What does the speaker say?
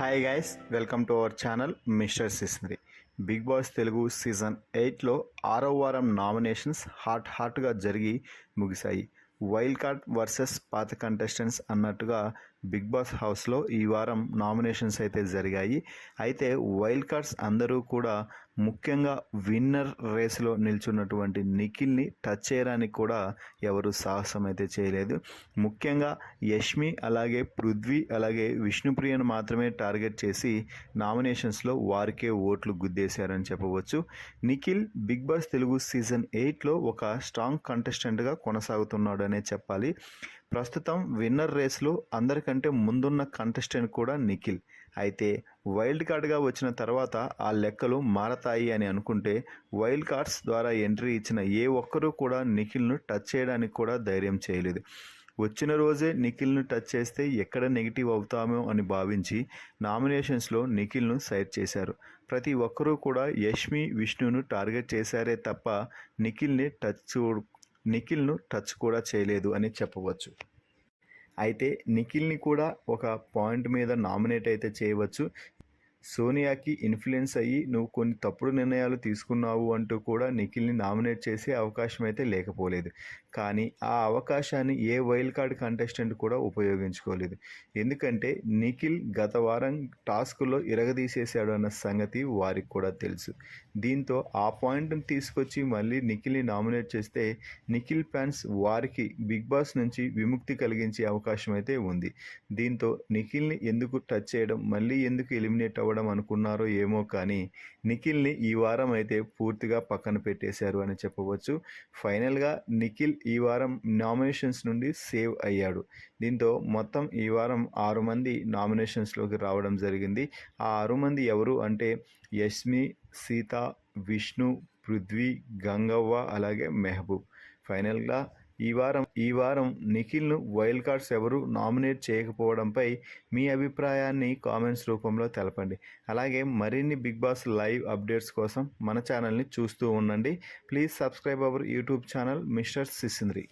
Hi guys, welcome to our channel mister సిస్నరీ. Bigg Boss Telugu season 8లో 6వ వారం నామినేషన్స్ హాట్గా జరిగి ముగిశాయి. వైల్డ్ కార్డ్ వర్సెస్ పాత కంటెస్టెంట్స్ అన్నట్టుగా బిగ్ బాస్ హౌస్లో ఈ వారం నామినేషన్స్ అయితే జరిగాయి. అయితే వైల్డ్ కార్డ్స్ అందరూ కూడా ముఖ్యంగా విన్నర్ రేసులో నిల్చున్నటువంటి నిఖిల్ని టచ్ చేయడానికి కూడా ఎవరు సాహసం అయితే చేయలేదు. ముఖ్యంగా యష్మి, అలాగే పృథ్వీ, అలాగే విష్ణుప్రియను మాత్రమే టార్గెట్ చేసి నామినేషన్స్లో వారికే ఓట్లు గుద్దేశారని చెప్పవచ్చు. Nikhil Bigg Boss Telugu season 8లో ఒక స్ట్రాంగ్ కంటెస్టెంట్గా కొనసాగుతున్నాడు అనే చెప్పాలి. ప్రస్తుతం విన్నర్ రేస్లో అందరికంటే ముందున్న కంటెస్టెంట్ కూడా నిఖిల్. అయితే వైల్డ్ కార్డ్గా వచ్చిన తర్వాత ఆ లెక్కలు మారతాయి అని అనుకుంటే వైల్డ్ కార్డ్స్ ద్వారా ఎంట్రీ ఇచ్చిన ఏ ఒక్కరూ కూడా నిఖిల్ను టచ్ చేయడానికి కూడా ధైర్యం చేయలేదు. వచ్చిన రోజే నిఖిల్ను టచ్ చేస్తే ఎక్కడ నెగిటివ్ అవుతామో అని భావించి నామినేషన్స్లో నిఖిల్ను సైడ్ చేశారు. ప్రతి ఒక్కరూ కూడా యష్మి, విష్ణును టార్గెట్ చేశారే తప్ప నిఖిల్ను టచ్ కూడా చేయలేదు అని చెప్పవచ్చు. అయితే నిఖిల్ని కూడా ఒక పాయింట్ మీద నామినేట్ అయితే చేయవచ్చు. సోనియాకి ఇన్ఫ్లుయెన్స్ అయ్యి నువ్వు కొన్ని తప్పుడు నిర్ణయాలు తీసుకున్నావు అంటూ కూడా నిఖిల్ని నామినేట్ చేసే అవకాశం అయితే లేకపోలేదు. కానీ ఆ అవకాశాన్ని ఏ వైల్డ్ కార్డ్ కంటెస్టెంట్ కూడా ఉపయోగించుకోలేదు. ఎందుకంటే నిఖిల్ గత వారం టాస్క్లో ఇరగదీసేశాడు అన్న సంగతి వారికి కూడా తెలుసు. దీంతో ఆ పాయింట్ని తీసుకొచ్చి మళ్ళీ నిఖిల్ని నామినేట్ చేస్తే నిఖిల్ ఫ్యాన్స్ వారికి బిగ్ బాస్ నుంచి విముక్తి కలిగించే అవకాశం అయితే ఉంది. దీంతో నిఖిల్ని ఎందుకు టచ్ చేయడం, మళ్ళీ ఎందుకు ఎలిమినేట్ అవ్వడం అనుకున్నారో ఏమో కానీ నిఖిల్ని ఈ వారం అయితే పూర్తిగా పక్కన పెట్టేశారు అని చెప్పవచ్చు. ఫైనల్గా నిఖిల్ ఈ వారం నామినేషన్స్ నుండి సేవ్ అయ్యాడు. దీంతో మొత్తం ఈ వారం 6 మంది నామినేషన్స్లోకి రావడం జరిగింది. ఆ 6 మంది ఎవరు అంటే యష్మి, సీత, విష్ణు, పృథ్వీ, గంగవ్వ, అలాగే మెహబూబ్. ఫైనల్గా ఈ వారం నిఖిల్ను వైల్డ్ కార్డ్స్ ఎవరు నామినేట్ చేయకపోవడంపై మీ అభిప్రాయాన్ని కామెంట్స్ రూపంలో తెలపండి. అలాగే మరిన్ని బిగ్ బాస్ లైవ్ అప్డేట్స్ కోసం మన ఛానల్ని చూస్తూ ఉండండి. Please subscribe our YouTube channel mister సిసింద్రి.